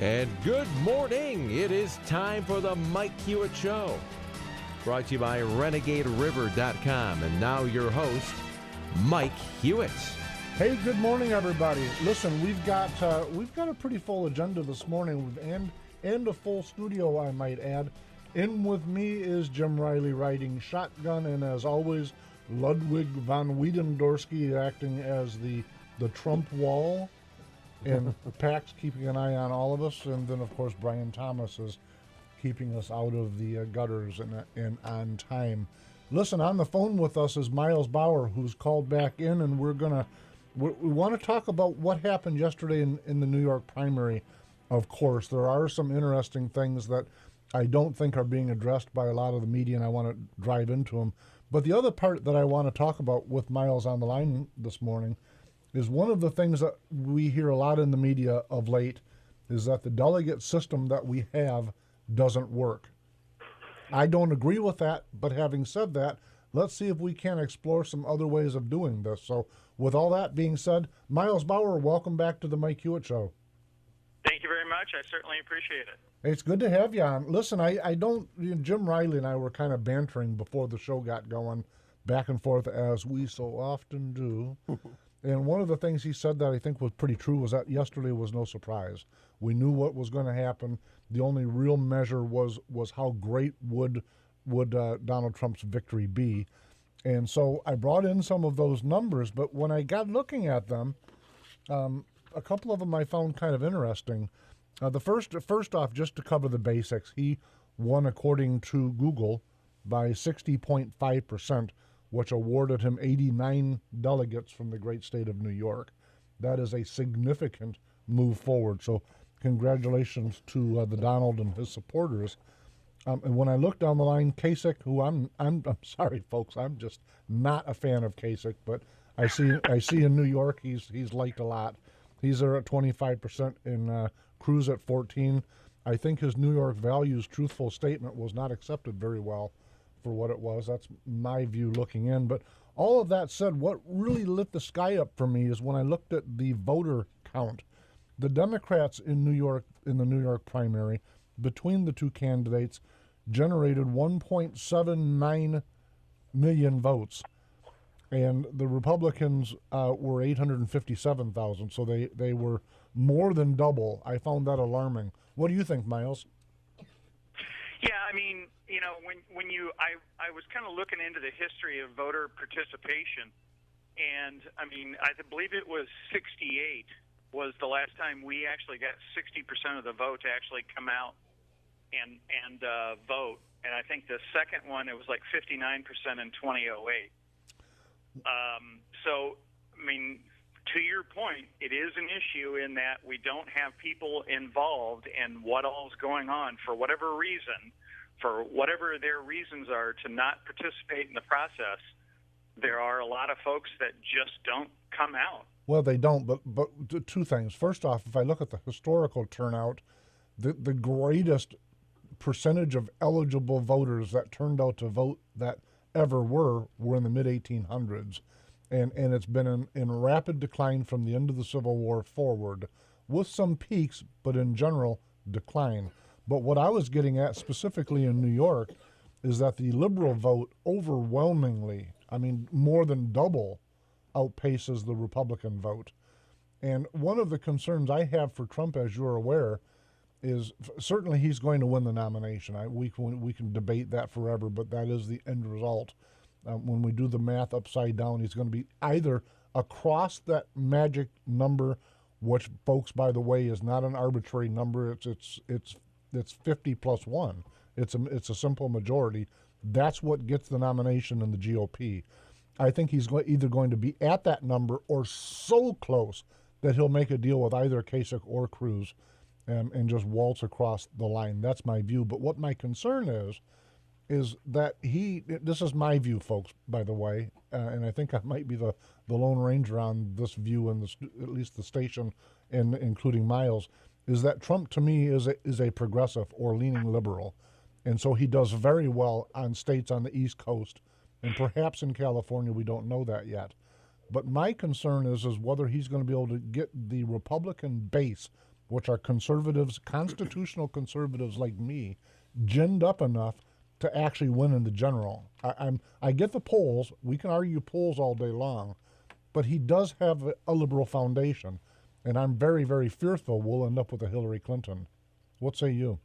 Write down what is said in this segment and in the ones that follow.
And good morning. It is time for the Mike Hewitt Show. Brought to you by RenegadeRiver.com. And now your host, Mike Hewitt. Hey, good morning, everybody. Listen, we've got a pretty full agenda this morning, and a full studio, I might add. In with me is Jim Riley riding shotgun, and as always, Ludwig von Wiedendorsky acting as the Trump wall, and Pax keeping an eye on all of us, and then, of course, Brian Thomas is keeping us out of the gutters and on time. Listen, on the phone with us is Miles Bauer, who's called back in, and we want to talk about what happened yesterday in the New York primary. Of course, there are some interesting things that I don't think are being addressed by a lot of the media, and I want to drive into them. But the other part that I want to talk about with Miles on the line this morning is one of the things that we hear a lot in the media of late is that the delegate system that we have doesn't work. I don't agree with that, but having said that, let's see if we can explore some other ways of doing this. So with all that being said, Miles Bauer, welcome back to the Mike Hewitt Show. Thank you very much. I certainly appreciate it. It's good to have you on. Listen, Jim Riley and I were kind of bantering before the show got going, back and forth as we so often do. And one of the things he said that I think was pretty true was that yesterday was no surprise. We knew what was going to happen. The only real measure was how great would Donald Trump's victory be. And so I brought in some of those numbers, but when I got looking at them, a couple of them I found kind of interesting. The first off, just to cover the basics, he won, according to Google, by 60.5%, which awarded him 89 delegates from the great state of New York. That is a significant move forward. So congratulations to the Donald and his supporters. And when I look down the line, Kasich, who I'm sorry, folks, I'm just not a fan of Kasich, but I see in New York he's liked a lot. He's there at 25% and Cruz at 14. I think his New York values truthful statement was not accepted very well for what it was. That's my view looking in. But all of that said, what really lit the sky up for me is when I looked at the voter count. The Democrats in New York, in the New York primary, between the two candidates, generated 1.79 million votes. And the Republicans were 857,000, so they were more than double. I found that alarming. What do you think, Miles? Yeah, I mean, I was kind of looking into the history of voter participation, and I mean, I believe it was 68 was the last time we actually got 60% of the vote to actually come out and vote, and I think the second one, it was like 59% in 2008. So, I mean, to your point, it is an issue in that we don't have people involved in what all's going on for whatever reason, for whatever their reasons are to not participate in the process. There are a lot of folks that just don't come out. Well, they don't, but two things. First off, if I look at the historical turnout, the greatest percentage of eligible voters that turned out to vote that ever were in the mid-1800s. And it's been in rapid decline from the end of the Civil War forward, with some peaks, but in general, decline. But what I was getting at specifically in New York is that the liberal vote overwhelmingly, I mean, more than double, outpaces the Republican vote. And one of the concerns I have for Trump, as you're aware, is certainly he's going to win the nomination. We can debate that forever, but that is the end result. When we do the math upside down, he's going to be either across that magic number, which, folks, by the way, is not an arbitrary number. It's 50 plus 1. It's a simple majority. That's what gets the nomination in the GOP. I think he's either going to be at that number or so close that he'll make a deal with either Kasich or Cruz and just waltz across the line. That's my view. But what my concern is that this is my view, folks, by the way, and I think I might be the Lone Ranger on this view, and at least the station, and including Miles, is that Trump, to me, is a progressive or leaning liberal. And so he does very well on states on the East Coast, and perhaps in California. We don't know that yet. But my concern is whether he's going to be able to get the Republican base which are conservatives, constitutional conservatives like me, ginned up enough to actually win in the general. I get the polls. We can argue polls all day long, but he does have a liberal foundation, and I'm very, very fearful we'll end up with a Hillary Clinton. What say you?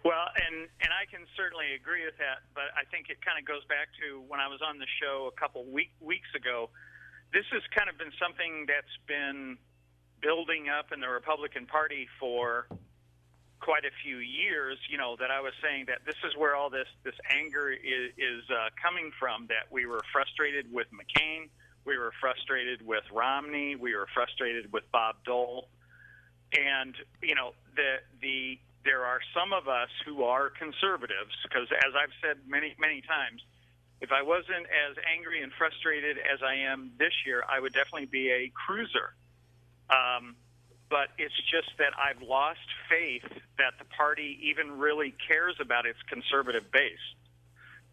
Well, and I can certainly agree with that, but I think it kind of goes back to when I was on the show a couple weeks ago. This has kind of been something that's been building up in the Republican Party for quite a few years, that I was saying that this is where all this anger is coming from, that we were frustrated with McCain, we were frustrated with Romney, we were frustrated with Bob Dole, and, there are some of us who are conservatives, because as I've said many, many times, if I wasn't as angry and frustrated as I am this year, I would definitely be a cruiser. But it's just that I've lost faith that the party even really cares about its conservative base.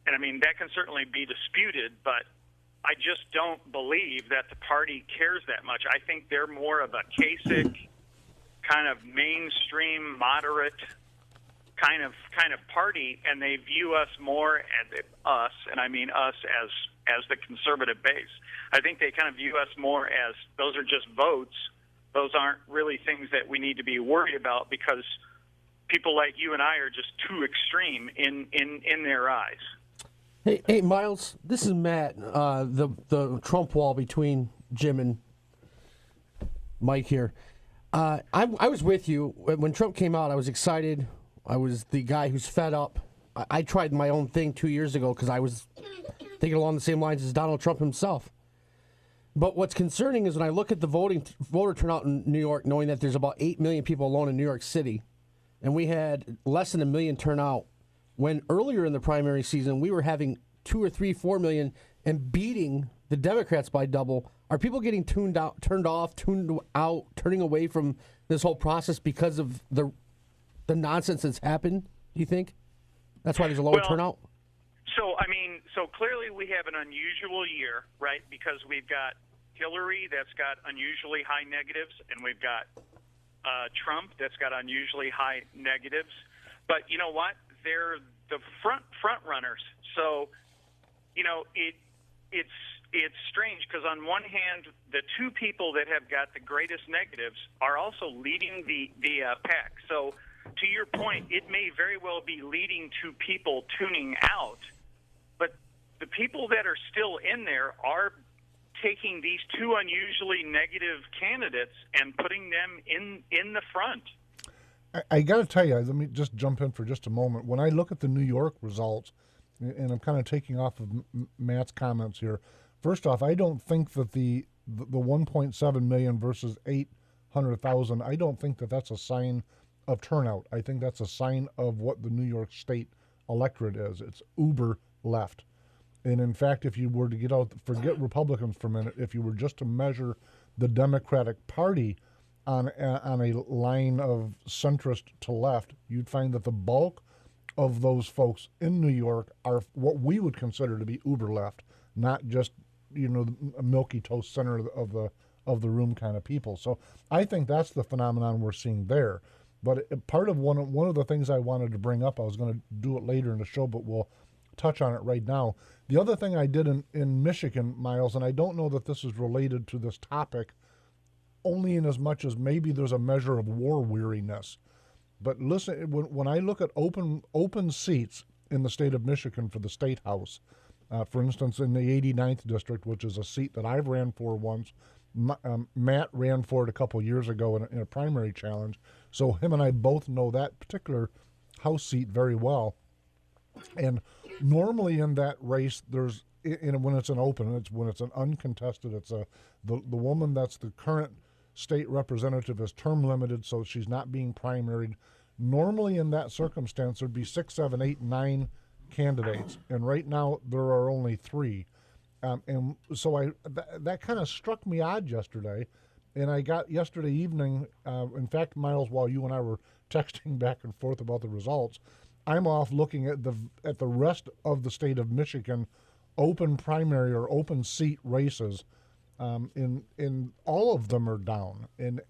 And, I mean, that can certainly be disputed, but I just don't believe that the party cares that much. I think they're more of a Kasich, kind of mainstream, moderate kind of party, and they view us more as us, and I mean us as the conservative base. I think they kind of view us more as those are just votes. Those aren't really things that we need to be worried about, because people like you and I are just too extreme in their eyes. Hey, Miles, this is Matt. The Trump wall between Jim and Mike here. I was with you when Trump came out. I was excited. I was the guy who's fed up. I tried my own thing 2 years ago because I was thinking along the same lines as Donald Trump himself. But what's concerning is when I look at the voter turnout in New York, knowing that there's about 8 million people alone in New York City, and we had less than 1 million turnout, when earlier in the primary season we were having 2 or 3, 4 million and beating the Democrats by double. Are people getting turned out, turning away from this whole process because of the nonsense that's happened, do you think? That's why there's a lower turnout? So clearly we have an unusual year, right? Because we've got Hillary that's got unusually high negatives, and we've got Trump that's got unusually high negatives. But you know what? They're the front runners. So, it's strange because on one hand, the two people that have got the greatest negatives are also leading the pack. So to your point, it may very well be leading to people tuning out. But the people that are still in there are taking these two unusually negative candidates and putting them in the front. I got to tell you, let me just jump in for just a moment. When I look at the New York results, and I'm kind of taking off of Matt's comments here, first off, I don't think that the 1.7 million versus 800,000, I don't think that that's a sign of turnout. I think that's a sign of what the New York State electorate is. It's uber left. And in fact, if you were to forget Republicans for a minute, if you were just to measure the Democratic Party on a line of centrist to left, you'd find that the bulk of those folks in New York are what we would consider to be uber left, not just a milky toast center of the room kind of people. So I think that's the phenomenon we're seeing there. But part of one of the things I wanted to bring up, I was going to do it later in the show, but we'll touch on it right now. The other thing I did in Michigan, Miles, and I don't know that this is related to this topic, only in as much as maybe there's a measure of war weariness. But listen, when I look at open seats in the state of Michigan for the state house, for instance, in the 89th district, which is a seat that I've ran for once, Matt ran for it a couple years ago in a primary challenge. So him and I both know that particular house seat very well. And normally in that race, there's when it's an open, when it's an uncontested, it's the woman that's the current state representative is term limited, so she's not being primaried. Normally in that circumstance, there'd be 6, 7, 8, 9 candidates, and right now there are only 3. And so that kind of struck me odd yesterday, and I got yesterday evening. In fact, Miles, while you and I were texting back and forth about the results, I'm off looking at the rest of the state of Michigan open primary or open seat races. In all of them are down, and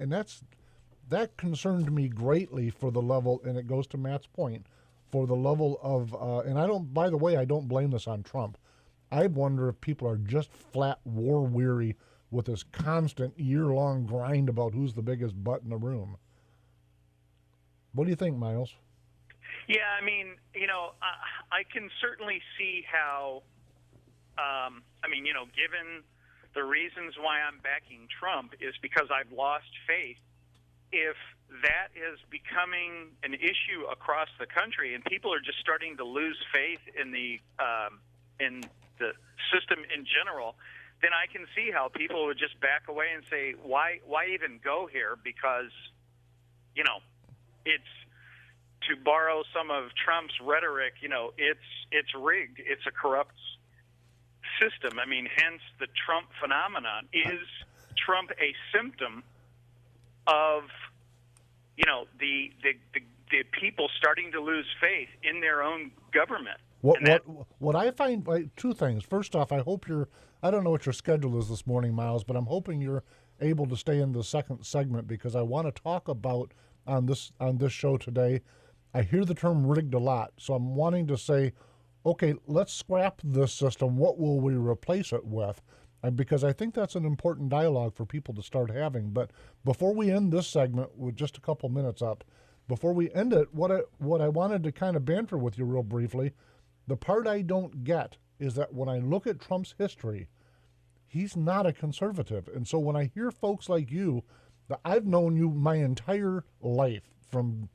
that concerned me greatly for the level, and it goes to Matt's point, for the level of, and I don't, by the way, I don't blame this on Trump. I wonder if people are just flat war weary with this constant year-long grind about who's the biggest butt in the room. What do you think, Miles? Yeah, I mean, I can certainly see how, given the reasons why I'm backing Trump is because I've lost faith. If that is becoming an issue across the country and people are just starting to lose faith in the system in general, then I can see how people would just back away and say, why even go here? Because, it's, to borrow some of Trump's rhetoric, it's rigged. It's a corrupt system. I mean, hence the Trump phenomenon. Is Trump a symptom of, the people starting to lose faith in their own government? What I find, two things. First off, I hope I don't know what your schedule is this morning, Miles, but I'm hoping you're able to stay in the second segment because I want to talk about on this show today. I hear the term rigged a lot, so I'm wanting to say, okay, let's scrap this system. What will we replace it with? Because I think that's an important dialogue for people to start having. But before we end this segment, with just a couple minutes up, before we end it, what I wanted to kind of banter with you real briefly, the part I don't get is that when I look at Trump's history, he's not a conservative. And so when I hear folks like you, that I've known you my entire life from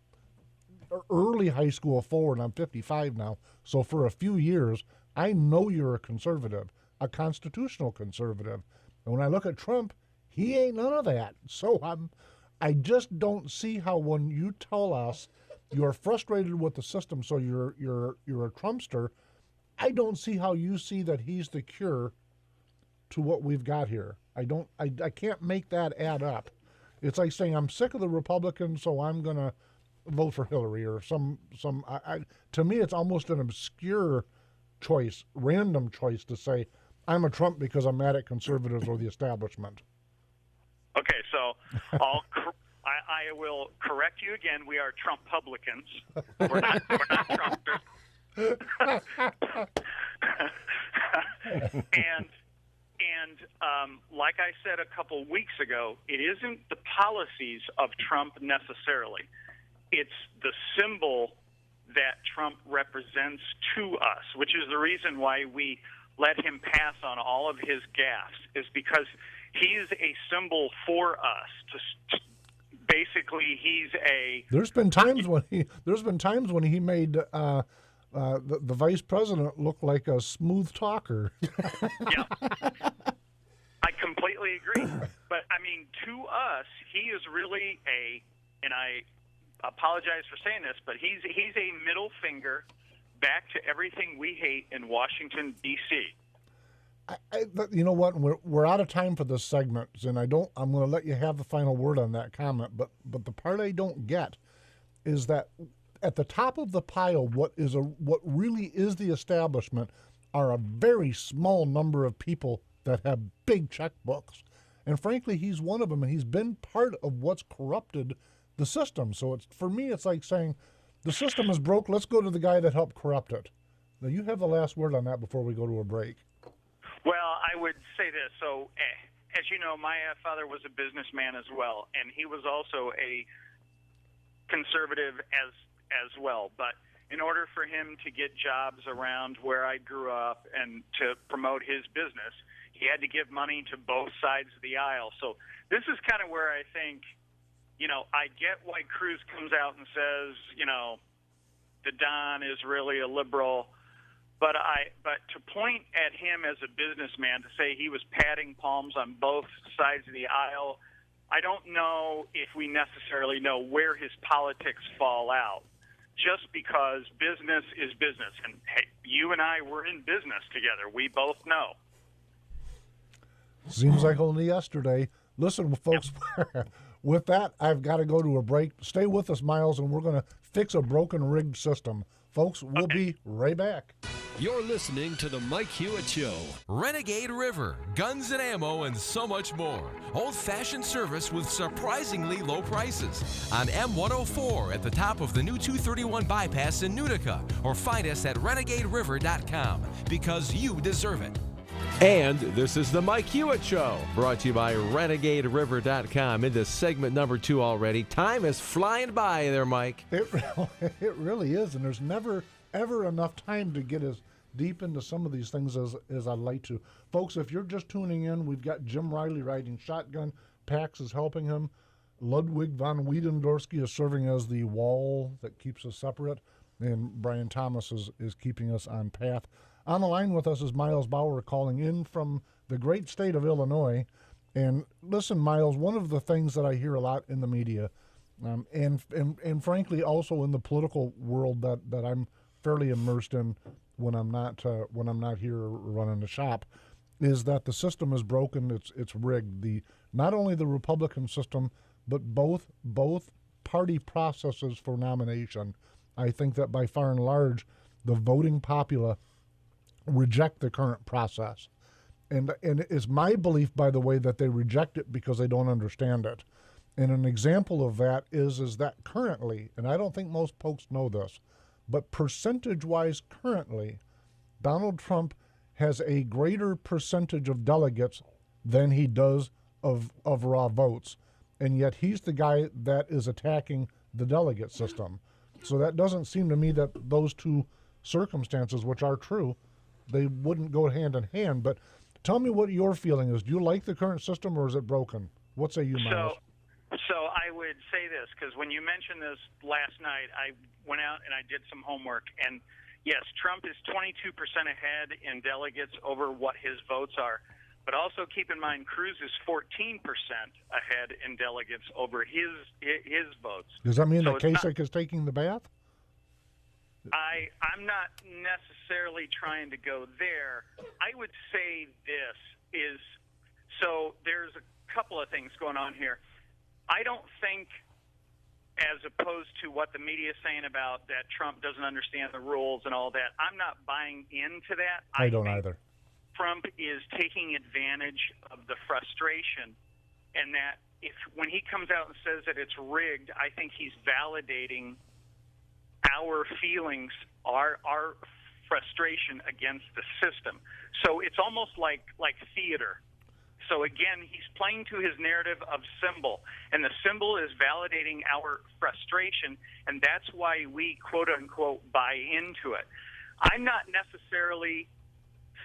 early high school forward. I'm 55 now. So for a few years, I know you're a conservative, a constitutional conservative. And when I look at Trump, he ain't none of that. So I just don't see how when you tell us you're frustrated with the system, so you're a Trumpster, I don't see how you see that he's the cure to what we've got here. I can't make that add up. It's like saying I'm sick of the Republicans, so I'm going to vote for Hillary or some. To me, it's almost an obscure choice, random choice to say I'm a Trump because I'm mad at conservatives or the establishment. Okay, so I will correct you again. We are Trump-publicans. We're not Trumpsters. And like I said a couple weeks ago, it isn't the policies of Trump necessarily. It's the symbol that Trump represents to us, which is the reason why we let him pass on all of his gaffes, is because he's a symbol for us. Basically, he's a. There's been times when he made the vice president look like a smooth talker. Yeah, I completely agree. But I mean, to us, he is really and I apologize for saying this, but he's a middle finger back to everything we hate in Washington, D.C. You know what? We're out of time for this segment, and I'm going to let you have the final word on that comment. But the part I don't get is that at the top of the pile, what really is the establishment are a very small number of people that have big checkbooks, and frankly, he's one of them, and he's been part of what's corrupted the system. So for me, it's like saying the system is broke. Let's go to the guy that helped corrupt it. Now, you have the last word on that before we go to a break. Well, I would say this. So, as you know, my father was a businessman as well, and he was also a conservative as well. But in order for him to get jobs around where I grew up and to promote his business, he had to give money to both sides of the aisle. So this is kind of where I think, I get why Cruz comes out and says, the Don is really a liberal. But to point at him as a businessman, to say he was patting palms on both sides of the aisle, I don't know if we necessarily know where his politics fall out, just because business is business. And hey, you and I were in business together. We both know. Seems like only yesterday. Listen, folks, with that, I've got to go to a break. Stay with us, Miles, and we're going to fix a broken rigged system. Folks, we'll be right back. You're listening to The Mike Hewitt Show. Renegade River, guns and ammo, and so much more. Old-fashioned service with surprisingly low prices. On M104 at the top of the new 231 bypass in Utica. Or find us at renegaderiver.com because you deserve it. And this is the Mike Hewitt Show, brought to you by renegaderiver.com. Into segment number 2 already. Time is flying by there, Mike. It really is, and there's never, ever enough time to get as deep into some of these things as I'd like to. Folks, if you're just tuning in, we've got Jim Riley riding shotgun. Pax is helping him. Ludwig von Wiedendorski is serving as the wall that keeps us separate, and Brian Thomas is keeping us on path. On the line with us is Miles Bauer calling in from the great state of Illinois. And listen, Miles, one of the things that I hear a lot in the media, and frankly also in the political world that I'm fairly immersed in when I'm not here running the shop, is that the system is broken. It's rigged. Not only the Republican system, but both party processes for nomination. I think that by far and large, the voting populace reject the current process. And it's my belief, by the way, that they reject it because they don't understand it. And an example of that is that currently, and I don't think most folks know this, but percentage-wise currently, Donald Trump has a greater percentage of delegates than he does of raw votes. And yet he's the guy that is attacking the delegate system. So that doesn't seem to me that those two circumstances, which are true, they wouldn't go hand in hand. But tell me what your feeling is. Do you like the current system, or is it broken? What say you, Miles? So I would say this, because when you mentioned this last night, I went out and I did some homework. And, yes, Trump is 22% ahead in delegates over what his votes are. But also keep in mind, Cruz is 14% ahead in delegates over his votes. Does that mean that Kasich is taking the bath? I'm not necessarily trying to go there. I would say this is, so there's a couple of things going on here. I don't think, as opposed to what the media is saying about that Trump doesn't understand the rules and all that, I'm not buying into that. I don't either. Trump is taking advantage of the frustration, and that when he comes out and says that it's rigged, I think he's validating our feelings, our frustration against the system. So it's almost like theater. So again, he's playing to his narrative of symbol, and the symbol is validating our frustration, and that's why we quote unquote buy into it. I'm not necessarily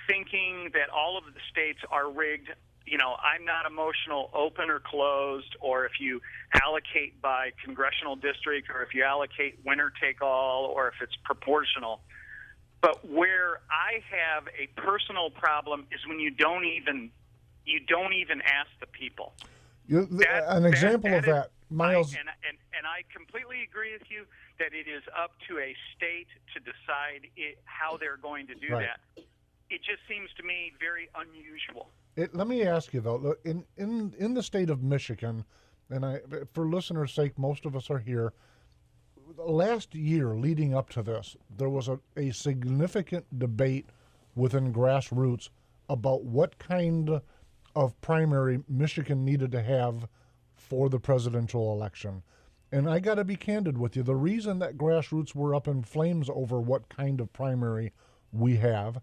thinking that all of the states are rigged. I'm not emotional, open or closed, or if you allocate by congressional district, or if you allocate winner take all, or if it's proportional. But where I have a personal problem is when you don't even ask the people. An example of that, Miles. And I completely agree with you that it is up to a state to decide how they're going to do that. It just seems to me very unusual. Let me ask you, though, in the state of Michigan, and for listeners' sake, most of us are here, last year leading up to this, there was a significant debate within grassroots about what kind of primary Michigan needed to have for the presidential election. And I got to be candid with you. The reason that grassroots were up in flames over what kind of primary we have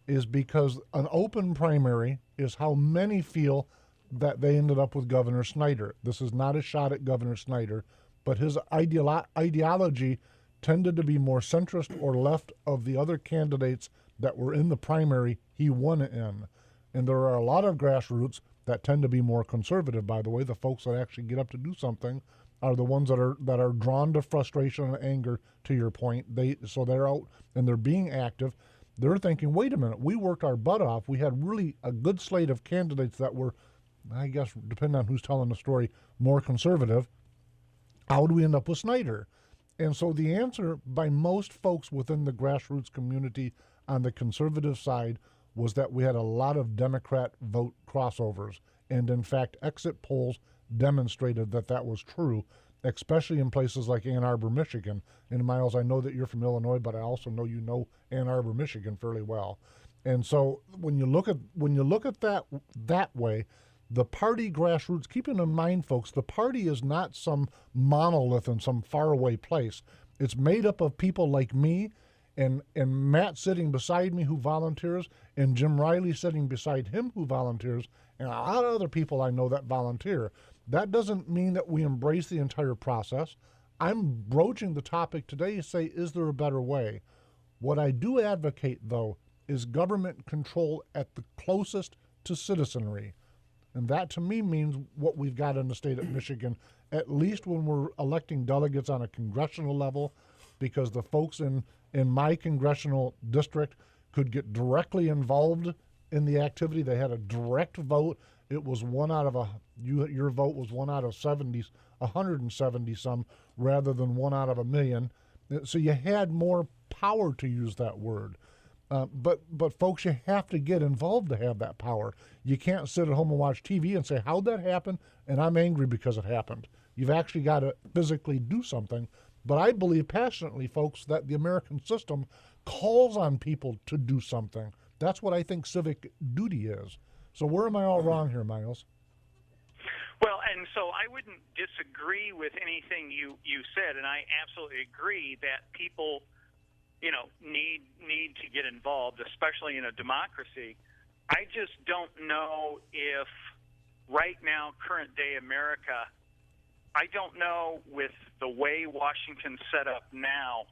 is because an open primary is how many feel that they ended up with Governor Snyder. This is not a shot at Governor Snyder, but his ideology tended to be more centrist or left of the other candidates that were in the primary he won in. And there are a lot of grassroots that tend to be more conservative, by the way. The folks that actually get up to do something are the ones that are drawn to frustration and anger, to your point. So they're out and they're being active. They're thinking, wait a minute, we worked our butt off. We had really a good slate of candidates that were, I guess, depending on who's telling the story, more conservative. How do we end up with Snyder? And so the answer by most folks within the grassroots community on the conservative side was that we had a lot of Democrat vote crossovers. And in fact, exit polls demonstrated that was true. especially in places like Ann Arbor, Michigan. And Miles, I know that you're from Illinois, but I also know you know Ann Arbor, Michigan fairly well. And so when you look at that way, the party grassroots, keeping in mind, folks, the party is not some monolith in some faraway place. It's made up of people like me and Matt sitting beside me who volunteers, and Jim Riley sitting beside him who volunteers, and a lot of other people I know that volunteer. That doesn't mean that we embrace the entire process. I'm broaching the topic today to say, is there a better way? What I do advocate, though, is government control at the closest to citizenry. And that to me means what we've got in the state of Michigan, at least when we're electing delegates on a congressional level, because the folks in my congressional district could get directly involved in the activity. They had a direct vote. It was your vote was 1 out of 70, 170 some, rather than 1 out of a million. So you had more power, to use that word. But folks, you have to get involved to have that power. You can't sit at home and watch TV and say, how'd that happen? And I'm angry because it happened. You've actually got to physically do something. But I believe passionately, folks, that the American system calls on people to do something. That's what I think civic duty is. So where am I all wrong here, Miles? Well, and so I wouldn't disagree with anything you said, and I absolutely agree that people, need to get involved, especially in a democracy. I just don't know if right now, current day America, I don't know with the way Washington's set up now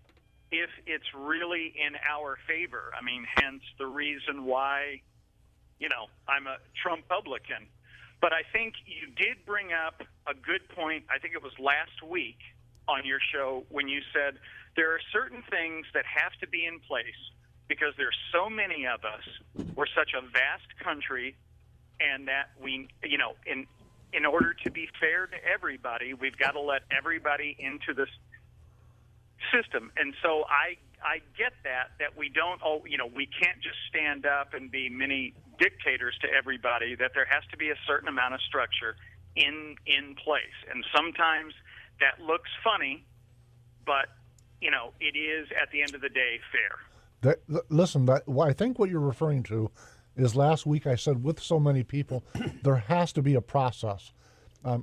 if it's really in our favor. I mean, hence the reason why, I'm a Trump-publican. But I think you did bring up a good point, I think it was last week on your show, when you said there are certain things that have to be in place because there's so many of us, we're such a vast country, and that we, in order to be fair to everybody, we've got to let everybody into this system. And so I get that we don't, we can't just stand up and be mini dictators to everybody, that there has to be a certain amount of structure in place. And sometimes that looks funny, but, it is, at the end of the day, fair. I think what you're referring to is last week I said with so many people, there has to be a process.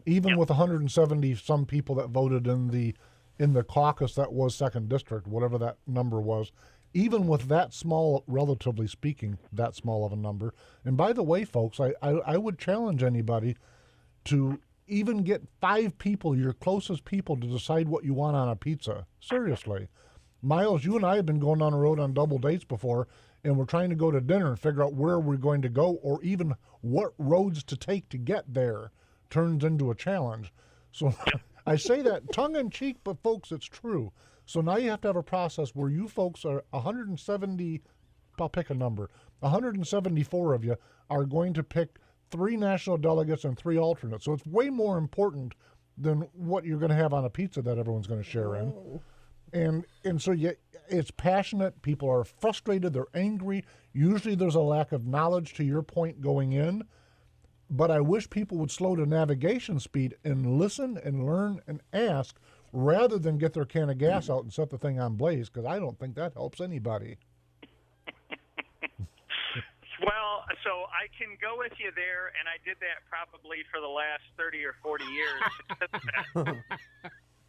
Even with 170 some people that voted in the caucus that was 2nd District, whatever that number was, even with that small, relatively speaking, that small of a number. And by the way, folks, I would challenge anybody to even get 5 people, your closest people, to decide what you want on a pizza. Seriously. Miles, you and I have been going on the road on double dates before, and we're trying to go to dinner and figure out where we're going to go or even what roads to take to get there turns into a challenge. So I say that tongue-in-cheek, but folks, it's true. So now you have to have a process where you folks are 170, I'll pick a number, 174 of you are going to pick 3 national delegates and 3 alternates. So it's way more important than what you're going to have on a pizza that everyone's going to share in. And so it's passionate. People are frustrated. They're angry. Usually there's a lack of knowledge, to your point, going in. But I wish people would slow to navigation speed and listen and learn and ask rather than get their can of gas out and set the thing on blaze, because I don't think that helps anybody. Well, so I can go with you there, and I did that probably for the last 30 or 40 years.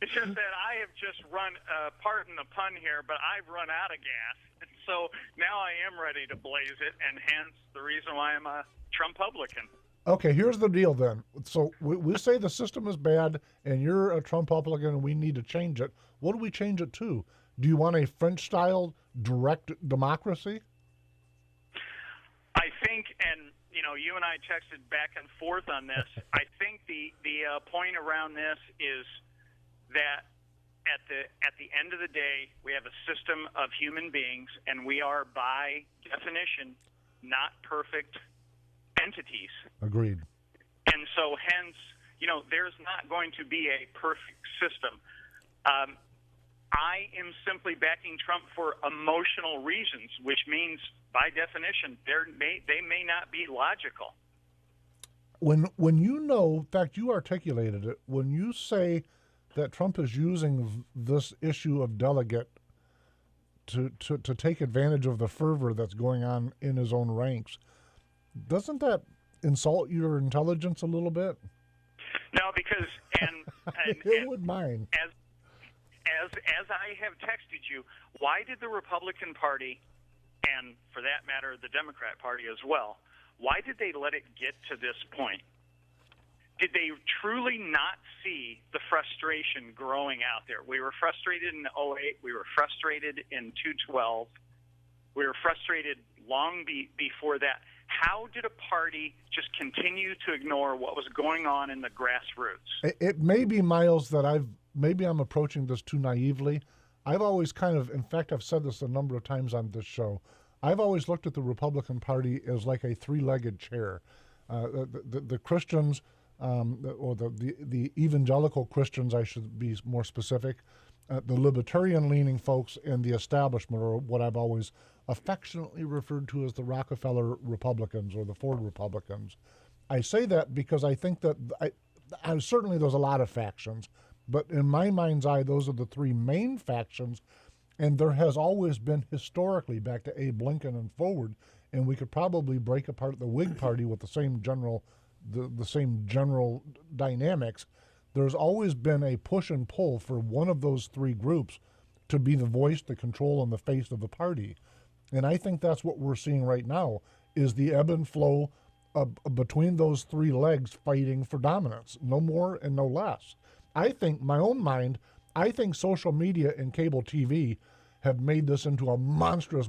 It's just that I have just run, pardon the pun here, but I've run out of gas. And so now I am ready to blaze it, and hence the reason why I'm a Trump-publican. Okay, here's the deal then. So we say the system is bad, and you're a Trump-publican, and we need to change it. What do we change it to? Do you want a French-style direct democracy? I think, and you and I texted back and forth on this. I think the point around this is that at the end of the day, we have a system of human beings, and we are by definition not perfect entities. Agreed. And so hence, there's not going to be a perfect system. I am simply backing Trump for emotional reasons, which means, by definition, they may not be logical. When in fact, you articulated it, when you say that Trump is using this issue of delegate to take advantage of the fervor that's going on in his own ranks. Doesn't that insult your intelligence a little bit? No, because It would mine. As I have texted you, why did the Republican Party, and for that matter, the Democrat Party as well, why did they let it get to this point? Did they truly not see the frustration growing out there? We were frustrated in 2008. We were frustrated in 2012. We were frustrated long before that. How did a party just continue to ignore what was going on in the grassroots? It may be, Miles, that maybe I'm approaching this too naively. I've always in fact, I've said this a number of times on this show. I've always looked at the Republican Party as like a three-legged chair. The Christians, or the evangelical Christians, I should be more specific, the libertarian-leaning folks, and the establishment, or what I've always affectionately referred to as the Rockefeller Republicans or the Ford Republicans. I say that because I think that certainly there's a lot of factions, but in my mind's eye, those are the three main factions, and there has always been historically, back to Abe Lincoln and forward, and we could probably break apart the Whig Party with the same general dynamics. There's always been a push and pull for one of those three groups to be the voice, the control, and the face of the party. And I think that's what we're seeing right now, is the ebb and flow between those three legs fighting for dominance, no more and no less. I think, my own mind, I think social media and cable TV have made this into a monstrous,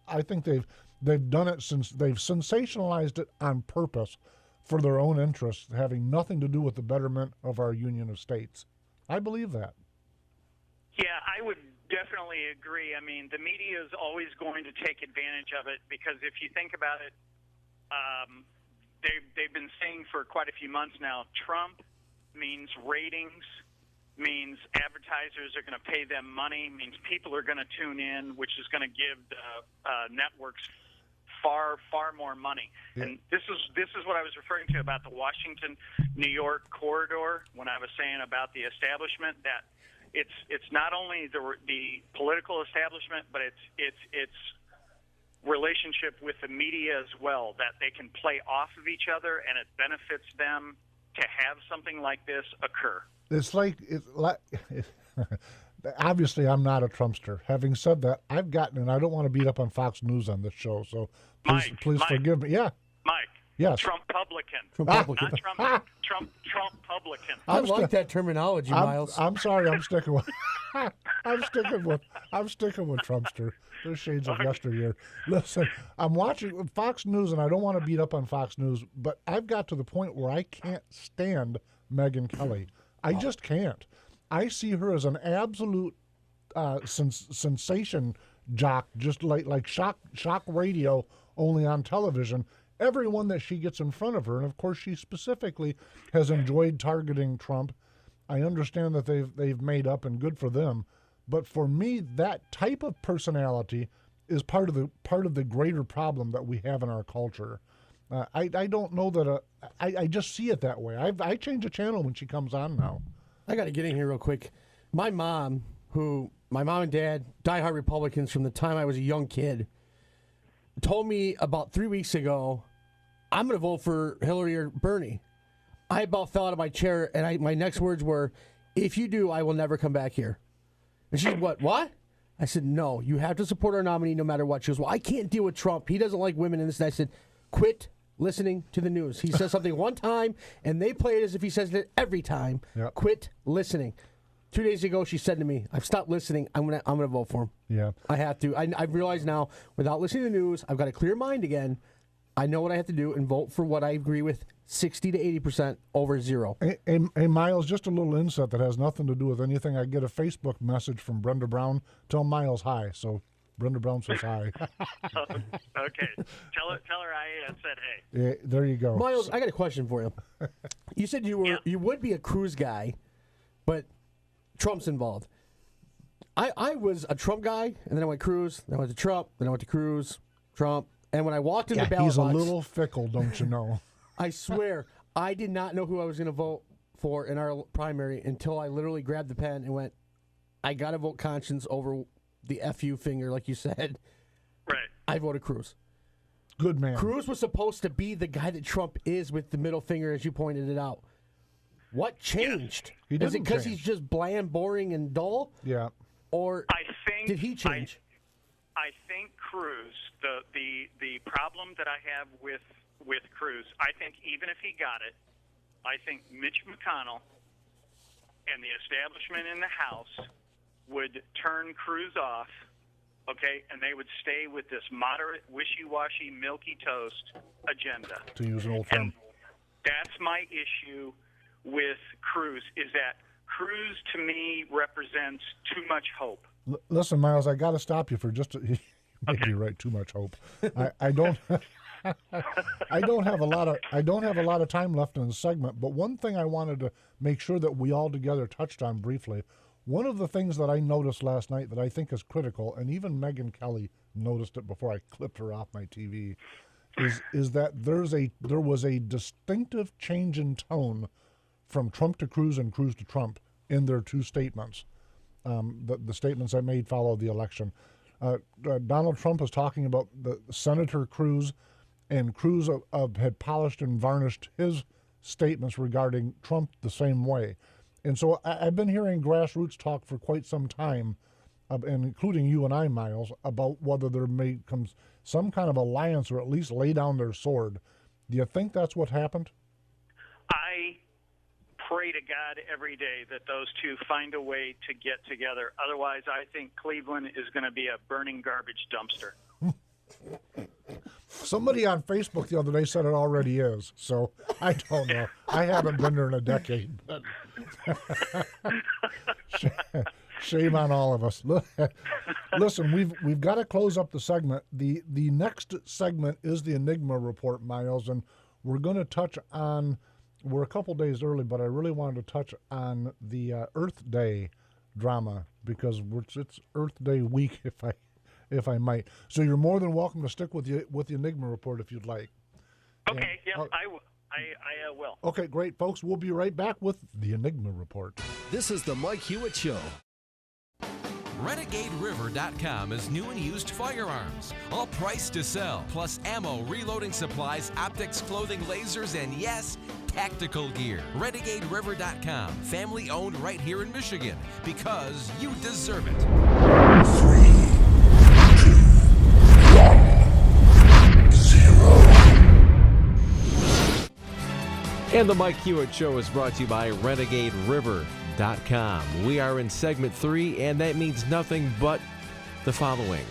I think they've done it since they've sensationalized it on purpose for their own interests, having nothing to do with the betterment of our Union of States. I believe that. Yeah, I would definitely agree. I mean, the media is always going to take advantage of it because if you think about it, they've been saying for quite a few months now, Trump means ratings, means advertisers are going to pay them money, means people are going to tune in, which is going to give the networks far more money. Yeah. And this is what I was referring to about the Washington-New York corridor when I was saying about the establishment, that it's not only the political establishment, but it's relationship with the media as well, that they can play off of each other, and it benefits them to have something like this occur. It's like obviously I'm not a Trumpster. Having said that, I've gotten, and I don't want to beat up on Fox News on this show, so please forgive me. Yeah. Mike. Yes. Trump-publican. Trump-publican. Not Trump-publican. I like that terminology, Miles. I'm sorry. I'm sticking with. I'm sticking with Trumpster. There's shades of yesteryear. Listen, I'm watching Fox News, and I don't want to beat up on Fox News, but I've got to the point where I can't stand Megyn Kelly. I just can't. I see her as an absolute sensation jock, just like shock radio, only on television. Everyone that she gets in front of her, and of course she specifically has enjoyed targeting Trump. I understand that they've made up, and good for them. But for me, that type of personality is part of the greater problem that we have in our culture. I don't know that I just see it that way. I change the channel when she comes on now. I got to get in here real quick. My mom and dad, diehard Republicans from the time I was a young kid, told me about 3 weeks ago, I'm going to vote for Hillary or Bernie. I about fell out of my chair, and my next words were, if you do, I will never come back here. And she said, what? I said, no, you have to support our nominee no matter what. She goes, well, I can't deal with Trump. He doesn't like women in this. And I said, quit listening to the news. He says something one time, and they play it as if he says it every time. Yep. Quit listening. 2 days ago, she said to me, I've stopped listening. I'm gonna vote for him. Yeah, I have to. I realize now, without listening to the news, I've got a clear mind again. I know what I have to do and vote for what I agree with 60 to 80% over zero. Hey, Miles, just a little insight that has nothing to do with anything. I get a Facebook message from Brenda Brown. Tell Miles hi. So Brenda Brown says hi. Okay. Tell her I said hey. Yeah, there you go. Miles, I got a question for you. You said you would be a cruise guy, but Trump's involved. I was a Trump guy, and then I went cruise, then I went to Trump, then I went to cruise, Trump. And when I walked in the ballot box... he's a little fickle, don't you know? I swear, I did not know who I was going to vote for in our primary until I literally grabbed the pen and went, I got to vote conscience over the FU finger, like you said. Right. I voted Cruz. Good man. Cruz was supposed to be the guy that Trump is with the middle finger, as you pointed it out. What changed? He Is it didn't because change. he's just bland, boring, and dull? Yeah. Or did he change? I think Cruz, the problem that I have with Cruz, I think even if he got it, I think Mitch McConnell and the establishment in the House would turn Cruz off, okay, and they would stay with this moderate, wishy-washy, milquetoast agenda. To use an old term. And that's my issue with Cruz, is that Cruz, to me, represents too much hope. Listen, Miles, I got to stop you for just you made me write too much hope. I don't I don't have a lot of time left in the segment, but one thing I wanted to make sure that we all together touched on briefly. One of the things that I noticed last night that I think is critical, and even Megyn Kelly noticed it before I clipped her off my TV, is that there was a distinctive change in tone from Trump to Cruz and Cruz to Trump in their two statements. The statements I made followed the election. Donald Trump was talking about the Senator Cruz, and Cruz had polished and varnished his statements regarding Trump the same way. And so I've been hearing grassroots talk for quite some time, and including you and I, Miles, about whether there may come some kind of alliance or at least lay down their sword. Do you think that's what happened? I pray to God every day that those two find a way to get together. Otherwise, I think Cleveland is going to be a burning garbage dumpster. Somebody on Facebook the other day said it already is, so I don't know. I haven't been there in a decade. But shame on all of us. Listen, we've got to close up the segment. The next segment is the Enigma Report, Miles, and we're going to touch on. We're a couple days early, but I really wanted to touch on the Earth Day drama because it's Earth Day week, if I might. So you're more than welcome to stick with the Enigma Report if you'd like. Okay, yes, I will. Okay, great, folks. We'll be right back with the Enigma Report. This is the Mike Hewitt Show. RenegadeRiver.com is new and used firearms, all priced to sell, plus ammo, reloading supplies, optics, clothing, lasers, and yes, tactical gear. RenegadeRiver.com, family owned right here in Michigan, because you deserve it. 3, 2, 1, 0. And the Mike Hewitt Show is brought to you by RenegadeRiver.com. We are in segment 3, and that means nothing but the following.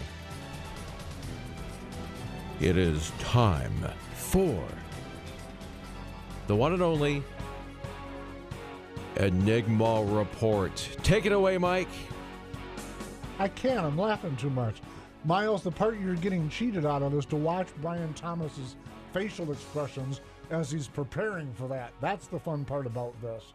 It is time for the one and only Enigma Report. Take it away, Mike. I can't. I'm laughing too much. Miles, the part you're getting cheated out of is to watch Brian Thomas's facial expressions as he's preparing for that. That's the fun part about this.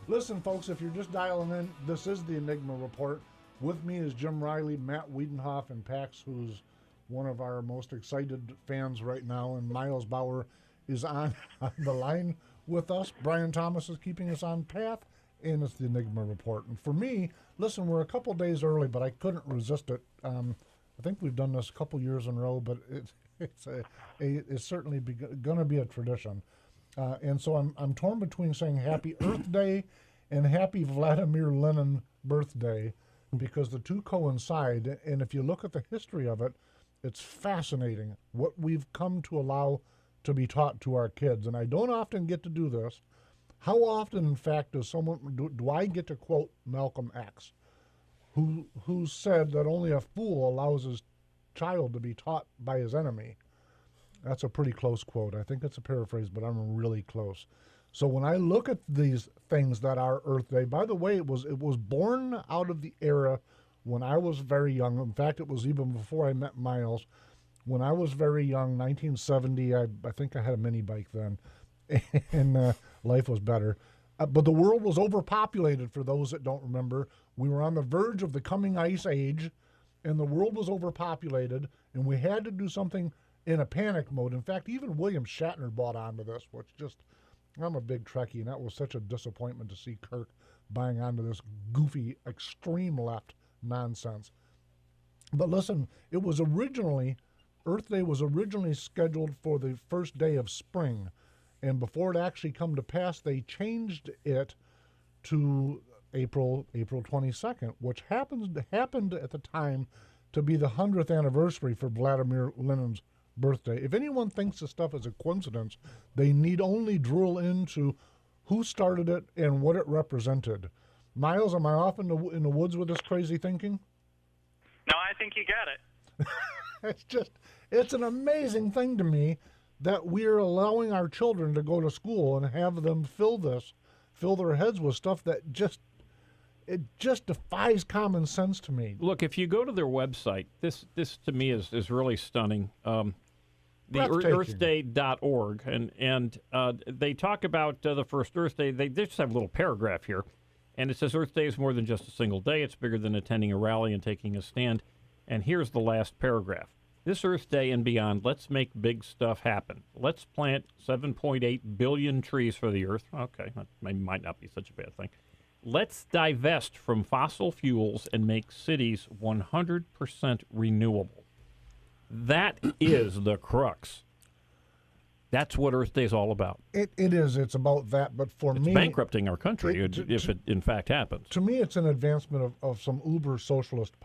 Listen, folks, if you're just dialing in, this is the Enigma Report. With me is Jim Riley, Matt Wiedenhoff, and Pax, who's one of our most excited fans right now, and Miles Bauer is on the line with us. Brian Thomas is keeping us on path, and it's the Enigma Report. And for me, listen, we're a couple days early, but I couldn't resist it. I think we've done this a couple years in a row, but it's certainly going to be a tradition. And so I'm torn between saying Happy Earth Day and Happy Vladimir Lenin birthday because the two coincide. And if you look at the history of it, it's fascinating what we've come to allow to be taught to our kids. And I don't often get to do this. How often, in fact, do I get to quote Malcolm X, who said that only a fool allows his child to be taught by his enemy? That's a pretty close quote. I think it's a paraphrase, but I'm really close. So when I look at these things that are Earth Day, by the way, it was born out of the era when I was very young. In fact, it was even before I met Miles. When I was very young, 1970, I think I had a mini bike then, and life was better. But the world was overpopulated, for those that don't remember. We were on the verge of the coming ice age, and the world was overpopulated, and we had to do something in a panic mode. In fact, even William Shatner bought onto this, which just I'm a big Trekkie, and that was such a disappointment to see Kirk buying onto this goofy, extreme left nonsense. But listen, Earth Day was originally scheduled for the first day of spring, and before it actually come to pass, they changed it to April 22nd, which happened at the time to be the 100th anniversary for Vladimir Lenin's birthday. If anyone thinks this stuff is a coincidence, they need only drill into who started it and what it represented. Miles, am I off in the woods with this crazy thinking? No, I think you got it. It's an amazing thing to me that we're allowing our children to go to school and have them fill their heads with stuff that it just defies common sense to me. Look, if you go to their website, this to me is really stunning. The earthday.org, and they talk about the first Earth Day. They just have a little paragraph here, and it says Earth Day is more than just a single day. It's bigger than attending a rally and taking a stand. And here's the last paragraph. This Earth Day and beyond, let's make big stuff happen. Let's plant 7.8 billion trees for the Earth. Okay, that might not be such a bad thing. Let's divest from fossil fuels and make cities 100% renewable. That is the crux. That's what Earth Day is all about. It is. It's about that. But for me, bankrupting our country if it in fact happens. To me, it's an advancement of some uber socialistic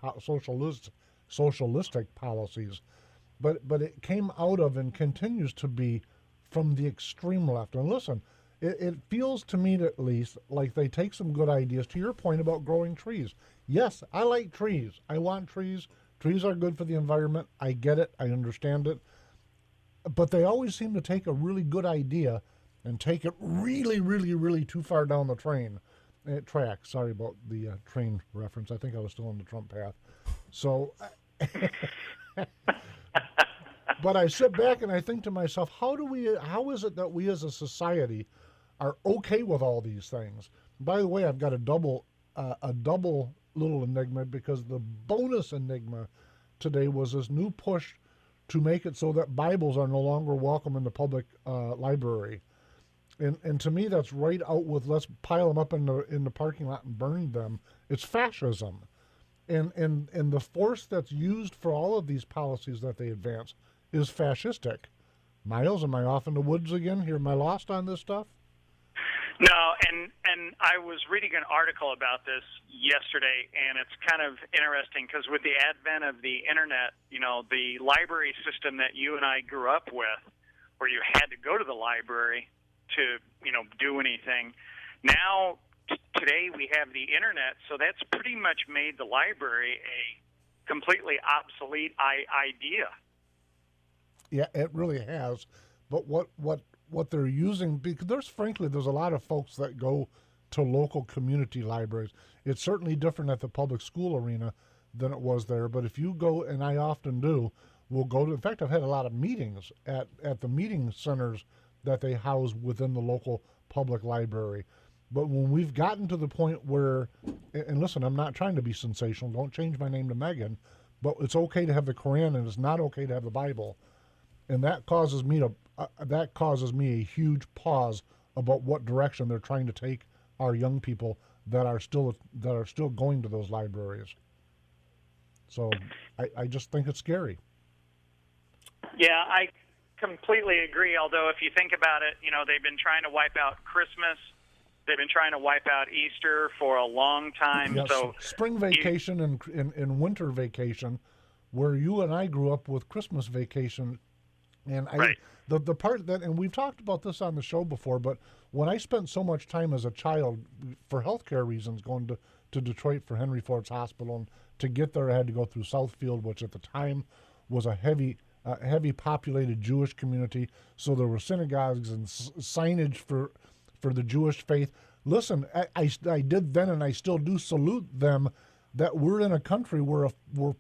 policies. But it came out of and continues to be from the extreme left. And listen, it feels to me at least like they take some good ideas. To your point about growing trees. Yes, I like trees. I want trees. Trees are good for the environment. I get it. I understand it. But they always seem to take a really good idea and take it really, really, really too far down the track. Sorry about the train reference. I think I was still on the Trump path. So, but I sit back and I think to myself, how is it that we as a society are okay with all these things? By the way, I've got a double little enigma, because the bonus enigma today was this new push to make it so that Bibles are no longer welcome in the public library. And to me, that's right out with let's pile them up in the parking lot and burn them. It's fascism. And the force that's used for all of these policies that they advance is fascistic. Miles, am I off in the woods again? Am I lost on this stuff? No, and I was reading an article about this yesterday, and it's kind of interesting because with the advent of the internet, the library system that you and I grew up with, where you had to go to the library to, do anything. Now, today we have the internet, so that's pretty much made the library a completely obsolete idea. Yeah, it really has. But what they're using, because there's a lot of folks that go to local community libraries. It's certainly different at the public school arena than it was there. But if you go, and I often do, we'll go to, in fact, I've had a lot of meetings at the meeting centers that they house within the local public library. But when we've gotten to the point where, and listen, I'm not trying to be sensational, don't change my name to Megan, but it's okay to have the Quran and it's not okay to have the Bible. And that causes me a huge pause about what direction they're trying to take our young people that are still going to those libraries. So I just think it's scary. Yeah, I completely agree. Although if you think about it, they've been trying to wipe out Christmas. They've been trying to wipe out Easter for a long time. Yes, so spring vacation and winter vacation, where you and I grew up with Christmas vacation. And right. The part that, and we've talked about this on the show before, but when I spent so much time as a child for healthcare reasons going to Detroit for Henry Ford's Hospital, and to get there I had to go through Southfield, which at the time was a heavy populated Jewish community. So there were synagogues and signage for the Jewish faith. Listen, I did then, and I still do salute them, that we're in a country where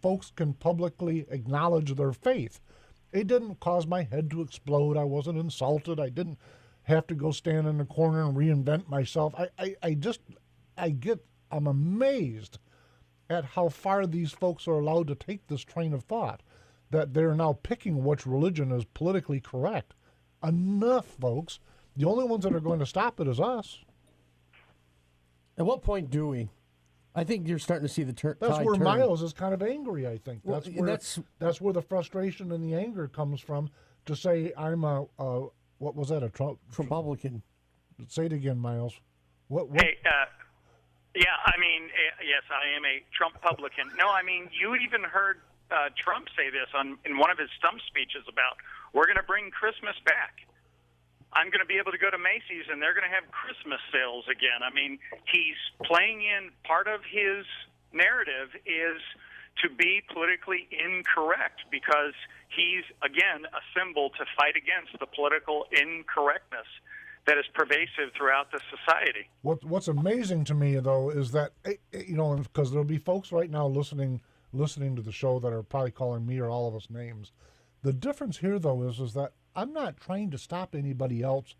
folks can publicly acknowledge their faith. It didn't cause my head to explode. I wasn't insulted. I didn't have to go stand in the corner and reinvent myself. I'm amazed at how far these folks are allowed to take this train of thought, that they're now picking which religion is politically correct. Enough, folks. The only ones that are going to stop it is us. At what point do we? I think you're starting to see the That's tide where turn. Miles is kind of angry, I think. Well, That's where the frustration and the anger comes from, to say I'm a what was that, a Trump? Republican. Say it again, Miles. What? Hey, yeah, I mean, yes, I am a Trump publican. No, I mean, you even heard Trump say this in one of his stump speeches about, we're going to bring Christmas back. I'm going to be able to go to Macy's, and they're going to have Christmas sales again. I mean, he's playing in, part of his narrative is to be politically incorrect, because he's, again, a symbol to fight against the political incorrectness that is pervasive throughout the society. What's amazing to me, though, is that, because there'll be folks right now listening to the show that are probably calling me or all of us names. The difference here, though, is that I'm not trying to stop anybody else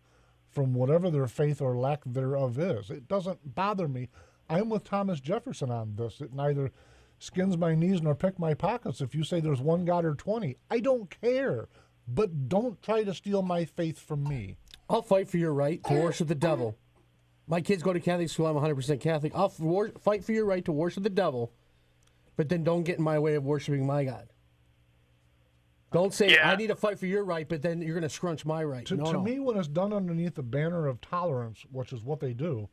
from whatever their faith or lack thereof is. It doesn't bother me. I'm with Thomas Jefferson on this. It neither skins my knees nor pick my pockets if you say there's one God or 20. I don't care. But don't try to steal my faith from me. I'll fight for your right to worship the devil. My kids go to Catholic school. I'm 100% Catholic. I'll fight for your right to worship the devil, but then don't get in my way of worshiping my God. Don't say, I need to fight for your right, but then you're going to scrunch my right. To me, when it's done underneath the banner of tolerance, which is what they do,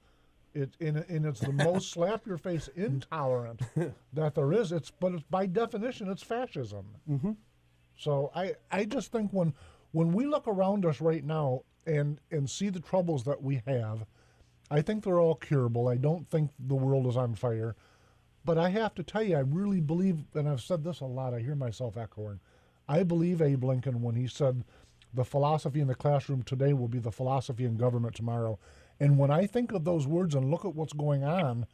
it's the most slap-your-face intolerant that there is. But it's, by definition, it's fascism. Mm-hmm. So I just think when we look around us right now and see the troubles that we have, I think they're all curable. I don't think the world is on fire. But I have to tell you, I really believe, and I've said this a lot, I hear myself echoing, I believe Abe Lincoln when he said the philosophy in the classroom today will be the philosophy in government tomorrow. And when I think of those words and look at what's going on,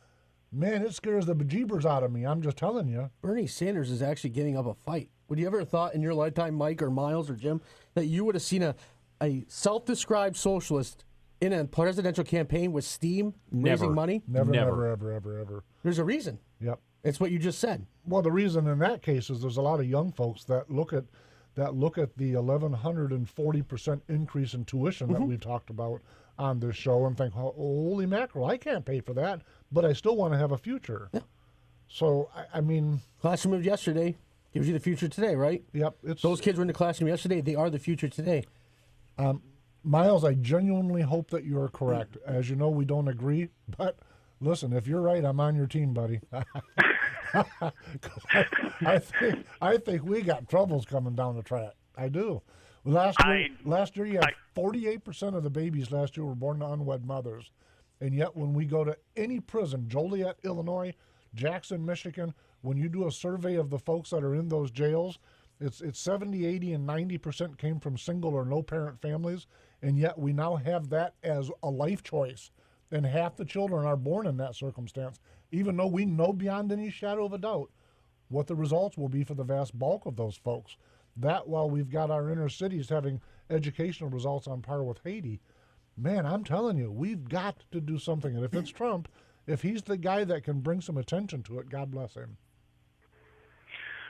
man, it scares the bejeebers out of me. I'm just telling you. Bernie Sanders is actually getting up a fight. Would you ever have thought in your lifetime, Mike or Miles or Jim, that you would have seen a self-described socialist in a presidential campaign with steam, raising money? Never, ever. There's a reason. Yep. It's what you just said. Well, the reason in that case is there's a lot of young folks that look at the 1,140% increase in tuition that we've talked about on this show and think, holy mackerel, I can't pay for that, but I still want to have a future. Yeah. So, I mean... Classroom of yesterday gives you the future today, right? Yep. Those kids were in the classroom yesterday. They are the future today. Miles, I genuinely hope that you are correct. As you know, we don't agree, but listen, if you're right, I'm on your team, buddy. I think we got troubles coming down the track. I do. Last year you had 48% of the babies last year were born to unwed mothers. And yet when we go to any prison, Joliet, Illinois, Jackson, Michigan, when you do a survey of the folks that are in those jails, it's 70, 80, and 90% came from single or no-parent families. And yet we now have that as a life choice. And half the children are born in that circumstance, even though we know beyond any shadow of a doubt what the results will be for the vast bulk of those folks. That while we've got our inner cities having educational results on par with Haiti, man, I'm telling you, we've got to do something. And if it's Trump, if he's the guy that can bring some attention to it, God bless him.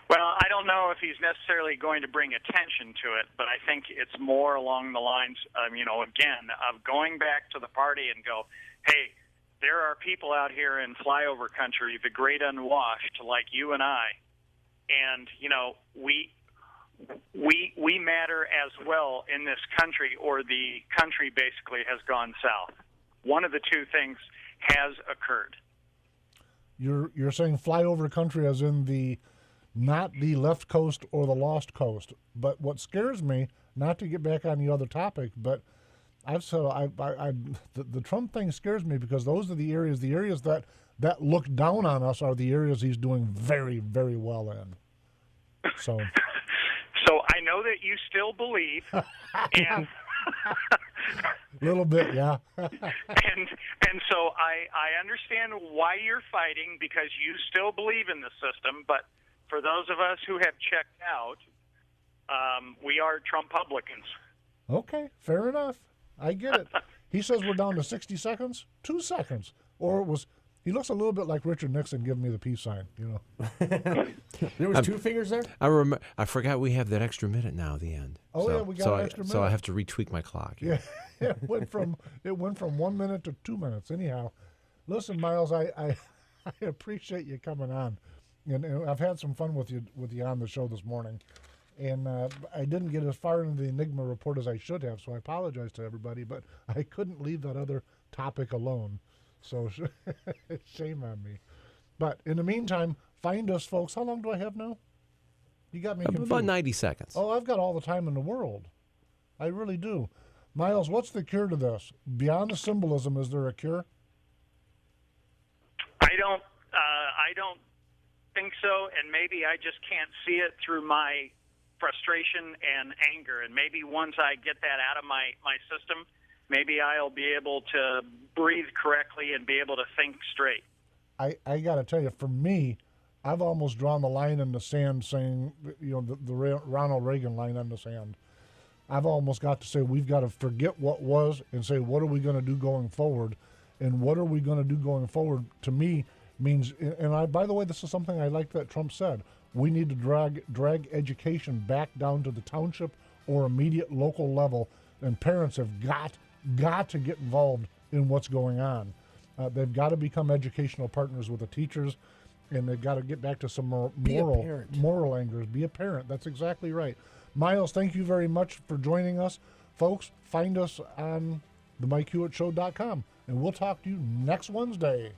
Well, I don't know if he's necessarily going to bring attention to it, but I think it's more along the lines, again, of going back to the party and go, hey, there are people out here in flyover country, the great unwashed, like you and I, and, we matter as well in this country, or the country basically has gone south. One of the two things has occurred. You're saying flyover country as in not the left coast or the lost coast. But what scares me, not to get back on the other topic, but I've said the Trump thing scares me because those are the areas that look down on us are the areas he's doing very, very well in. So I know that you still believe, and a little bit, yeah. and so I understand why you're fighting, because you still believe in the system, but for those of us who have checked out, we are Trump-publicans. Okay, fair enough. I get it. He says we're down to 60 seconds, 2 seconds. Or it was He looks a little bit like Richard Nixon giving me the peace sign, you know. There was 2 fingers there? I forgot we have that extra minute now at the end. Oh, so, yeah, we got so an I, extra So I minute. have to retweak my clock. Yeah, it went from 1 minute to 2 minutes. Anyhow, listen, Miles, I appreciate you coming on, and I've had some fun with you on the show this morning, and I didn't get as far into the Enigma report as I should have, so I apologize to everybody, but I couldn't leave that other topic alone, so shame on me. But in the meantime, find us, folks. How long do I have now? You got me confused. About 90 seconds. Oh, I've got all the time in the world. I really do. Miles, what's the cure to this? Beyond the symbolism, is there a cure? I don't think so, and maybe I just can't see it through my frustration and anger. And maybe once I get that out of my system, maybe I'll be able to breathe correctly and be able to think straight. I got to tell you, for me, I've almost drawn the line in the sand saying, the Ronald Reagan line in the sand. I've almost got to say we've got to forget what was and say, what are we going to do going forward? And what are we going to do going forward, to me, means, and by the way, this is something I like that Trump said, we need to drag education back down to the township or immediate local level, and parents have got to get involved in what's going on. They've got to become educational partners with the teachers, and they've got to get back to some moral angers. Be a parent. That's exactly right. Miles, thank you very much for joining us. Folks, find us on themikehewitt.com, and we'll talk to you next Wednesday.